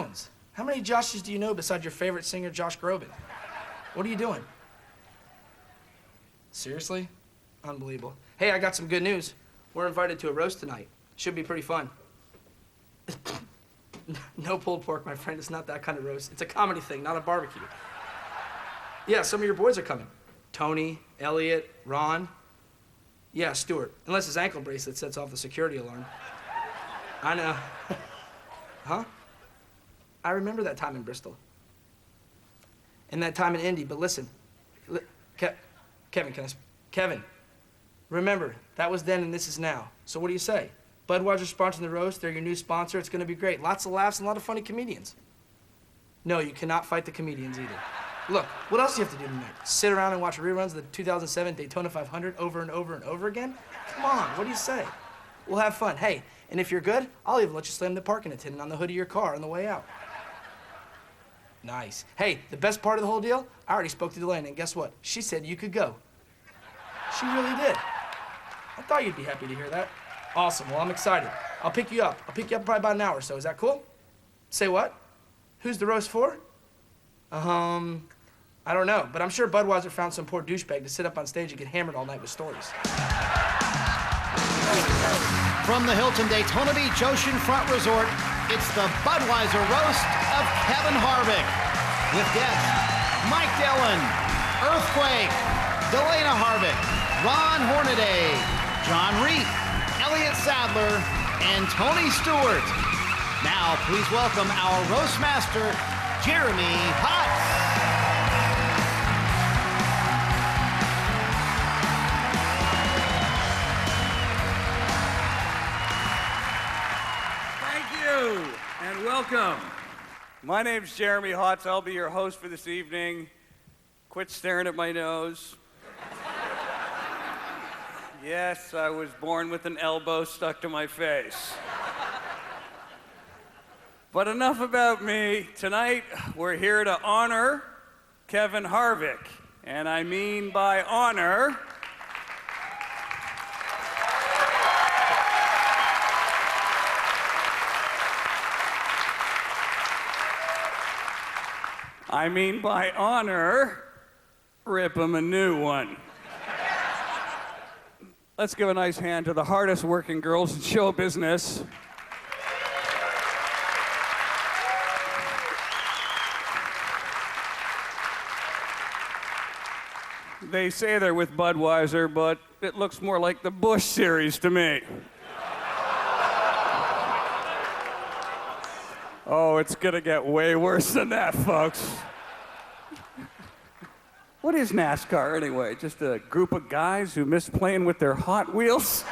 Jones. How many Joshes do you know besides your favorite singer, Josh Groban? What are you doing? Seriously? Unbelievable. Hey, I got some good news. We're invited to a roast tonight. Should be pretty fun. No pulled pork, my friend. It's not that kind of roast. It's a comedy thing, not a barbecue. Yeah, some of your boys are coming. Tony, Elliot, Ron. Yeah, Stuart. Unless his ankle bracelet sets off the security alarm. I know. Huh? I remember that time in Bristol. And that time in Indy, but listen. Kevin, Kevin, remember, that was then and this is now. So what do you say? Budweiser's sponsoring the roast. They're your new sponsor. It's going to be great. Lots of laughs and a lot of funny comedians. No, you cannot fight the comedians either. Look, what else do you have to do tonight? Sit around and watch reruns of the 2007 Daytona 500 over and over and over again? Come on, what do you say? We'll have fun. Hey, and if you're good, I'll even let you slam the parking attendant on the hood of your car on the way out. Nice. Hey, the best part of the whole deal? I already spoke to Delaney, and guess what? She said you could go. She really did. I thought you'd be happy to hear that. Awesome. Well, I'm excited. I'll pick you up. I'll pick you up probably about an hour or so. Is that cool? Say what? Who's the roast for? I don't know, but I'm sure Budweiser found some poor douchebag to sit up on stage and get hammered all night with stories. From the Hilton Daytona Beach Oceanfront Resort, it's the Budweiser Roast of Kevin Harvick. With guests Mike Dillon, Earthquake, Delana Harvick, Ron Hornaday, John Reep, Elliot Sadler, and Tony Stewart. Now, please welcome our roast master, Jeremy Potts. And welcome. My name's Jeremy Hotz. I'll be your host for this evening. Quit staring at my nose. Yes, I was born with an elbow stuck to my face. But enough about me. Tonight, we're here to honor Kevin Harvick. And I mean by honor, rip him a new one. Let's give a nice hand to the hardest working girls in show business. They say they're with Budweiser, but it looks more like the Bush series to me. Oh, it's gonna get way worse than that, folks. What is NASCAR anyway? Just a group of guys who miss playing with their Hot Wheels?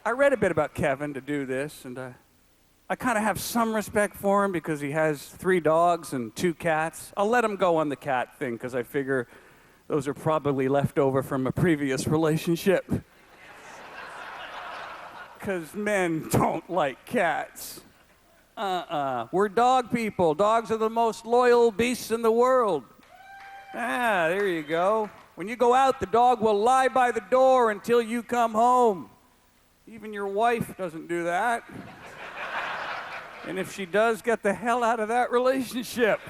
I read a bit about Kevin to do this, and I kind of have some respect for him because he has 3 dogs and 2 cats. I'll let him go on the cat thing because I figure those are probably left over from a previous relationship. Because men don't like cats. We're dog people. Dogs are the most loyal beasts in the world. Ah, there you go. When you go out, the dog will lie by the door until you come home. Even your wife doesn't do that. And if she does, get the hell out of that relationship.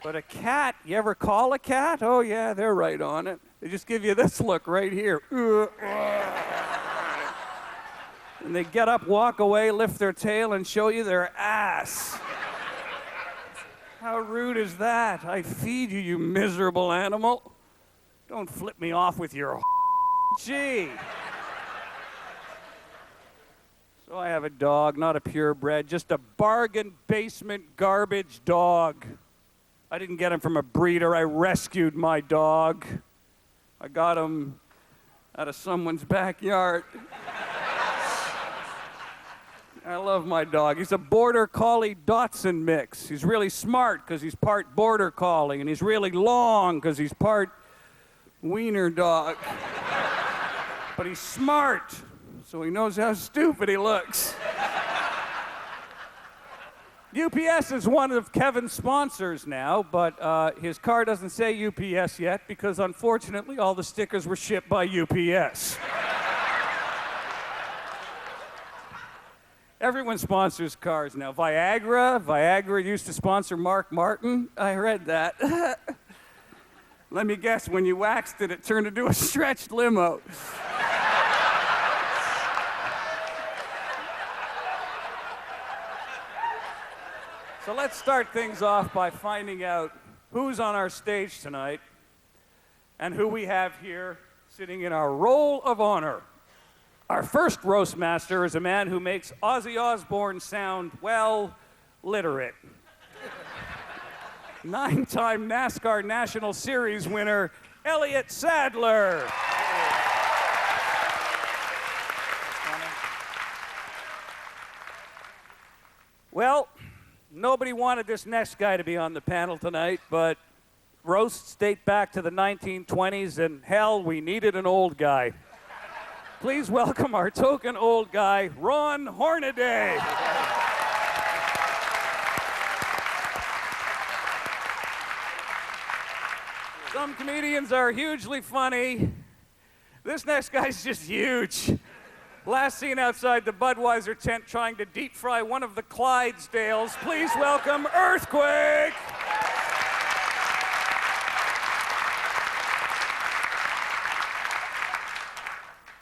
But a cat, you ever call a cat? Oh yeah, they're right on it. They just give you this look right here. And they get up, walk away, lift their tail, and show you their ass. How rude is that? I feed you, you miserable animal. Don't flip me off with your gee. So I have a dog, not a purebred, just a bargain basement garbage dog. I didn't get him from a breeder. I rescued my dog. I got him out of someone's backyard. I love my dog. He's a Border Collie Dachshund mix. He's really smart because he's part Border Collie, and he's really long because he's part wiener dog. But he's smart, so he knows how stupid he looks. UPS is one of Kevin's sponsors now, but his car doesn't say UPS yet because, unfortunately, all the stickers were shipped by UPS. Everyone sponsors cars now. Viagra used to sponsor Mark Martin. I read that. Let me guess, when you waxed it, it turned into a stretched limo. So let's start things off by finding out who's on our stage tonight and who we have here sitting in our roll of honor. Our first roast master is a man who makes Ozzy Osbourne sound, well, literate. 9-time NASCAR National Series winner, Elliot Sadler. Well, nobody wanted this next guy to be on the panel tonight, but roasts date back to the 1920s, and hell, we needed an old guy. Please welcome our token old guy, Ron Hornaday. Some comedians are hugely funny. This next guy's just huge. Last seen outside the Budweiser tent trying to deep fry one of the Clydesdales. Please welcome Earthquake.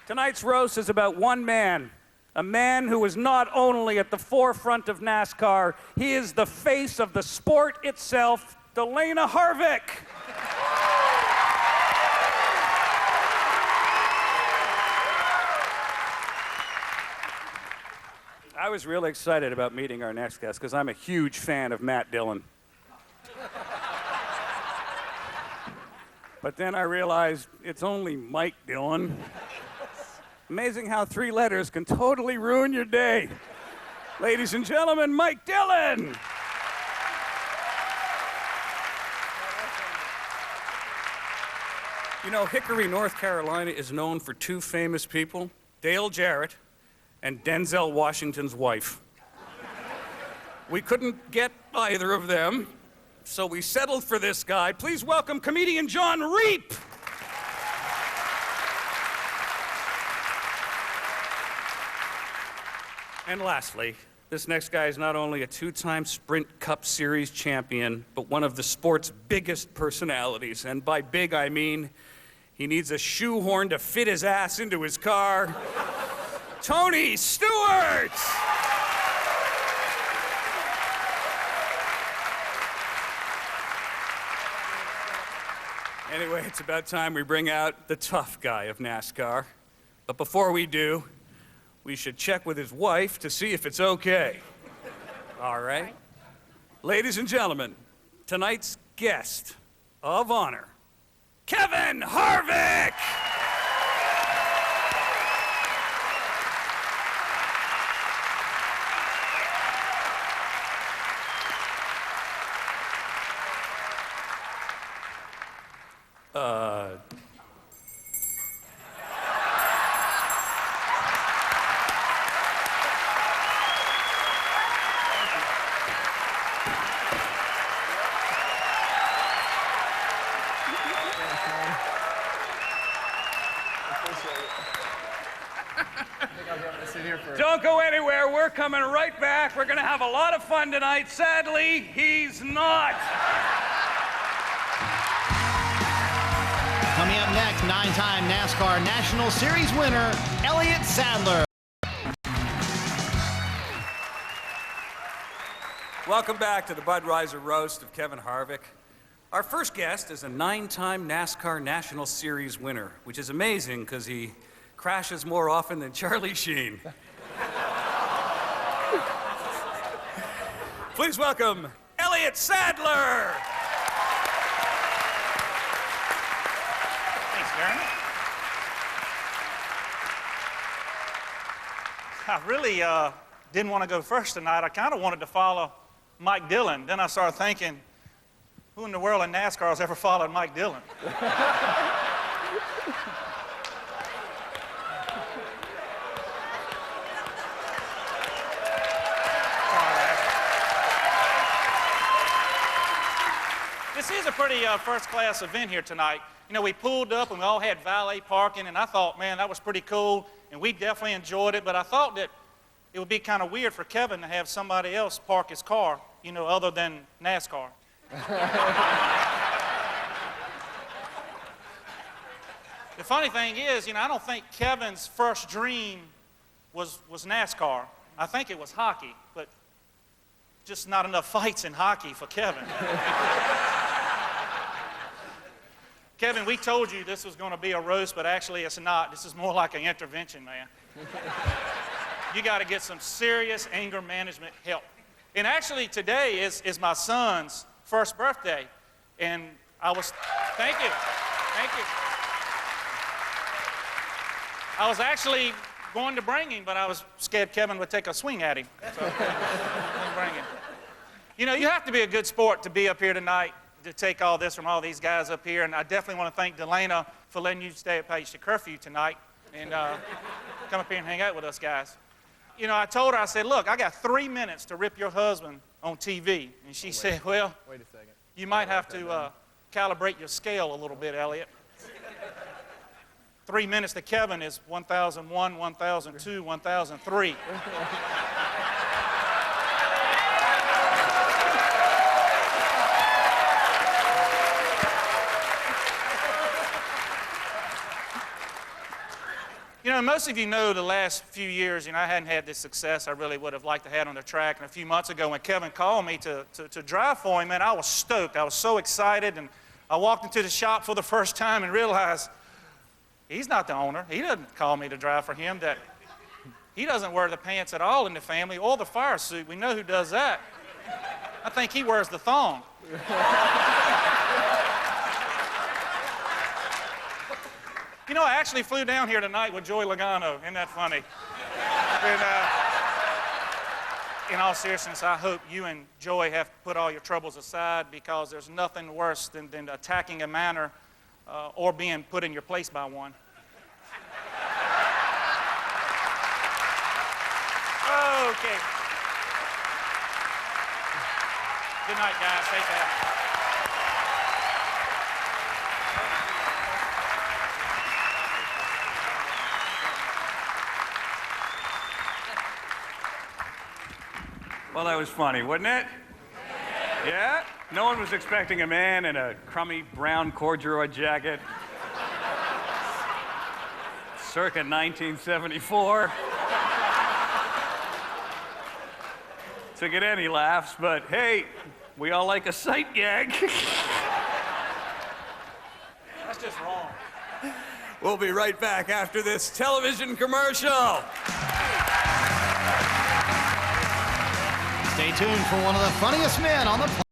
Tonight's roast is about one man, a man who is not only at the forefront of NASCAR, he is the face of the sport itself, Delana Harvick. I was really excited about meeting our next guest because I'm a huge fan of Matt Dillon. But then I realized it's only Mike Dillon. Amazing how 3 letters can totally ruin your day. Ladies and gentlemen, Mike Dillon. You know, Hickory, North Carolina is known for 2 famous people, Dale Jarrett and Denzel Washington's wife. We couldn't get either of them, so we settled for this guy. Please welcome comedian John Reep. And lastly, this next guy is not only a 2-time Sprint Cup Series champion, but one of the sport's biggest personalities. And by big, I mean he needs a shoehorn to fit his ass into his car. Tony Stewart! Anyway, it's about time we bring out the tough guy of NASCAR. But before we do, we should check with his wife to see if it's okay. All right? Ladies and gentlemen, tonight's guest of honor, Kevin Harvick! Don't go anywhere. We're coming right back. We're going to have a lot of fun tonight. Sadly, he's not. Coming up next, 9-time NASCAR National Series winner, Elliot Sadler. Welcome back to the Budweiser Roast of Kevin Harvick. Our first guest is a 9-time NASCAR National Series winner, which is amazing because he crashes more often than Charlie Sheen. Please welcome Elliot Sadler. Thanks, Darren. I really didn't want to go first tonight. I kind of wanted to follow Mike Dillon. Then I started thinking, who in the world in NASCAR has ever followed Mike Dillon? This is a pretty first-class event here tonight. You know, we pulled up and we all had valet parking, and I thought, man, that was pretty cool, and we definitely enjoyed it, but I thought that it would be kind of weird for Kevin to have somebody else park his car, you know, other than NASCAR. The funny thing is, you know, I don't think Kevin's first dream was NASCAR. I think it was hockey, but just not enough fights in hockey for Kevin. Kevin, we told you this was going to be a roast, but actually it's not. This is more like an intervention, man. You got to get some serious anger management help. And actually today is my son's first birthday, and thank you. I was actually going to bring him, but I was scared Kevin would take a swing at him. So I didn't bring him. You know, you have to be a good sport to be up here tonight, to take all this from all these guys up here. And I definitely want to thank Delana for letting you stay at Page to Curfew tonight and come up here and hang out with us guys. You know, I told her, I said, look, I got 3 minutes to rip your husband on TV. And she said, well, wait a second. You might have to calibrate your scale a little bit, Elliot. 3 minutes to Kevin is 1001, 1002, 1003. You know, most of you know the last few years, you know, I hadn't had this success I really would have liked to have on the track. And a few months ago when Kevin called me to drive for him, man, I was stoked. I was so excited. And I walked into the shop for the first time and realized he's not the owner. He doesn't call me to drive for him. That he doesn't wear the pants at all in the family or the fire suit. We know who does that. I think he wears the thong. You know, I actually flew down here tonight with Joey Logano. Isn't that funny? And, in all seriousness, I hope you and Joey have put all your troubles aside, because there's nothing worse than attacking a manor or being put in your place by one. Okay. Good night, guys. Take care. Well, that was funny, wasn't it? Yeah? No one was expecting a man in a crummy brown corduroy jacket. Circa 1974. To get any laughs, but hey, we all like a sight gag. That's just wrong. We'll be right back after this television commercial. Stay tuned for one of the funniest men on the planet.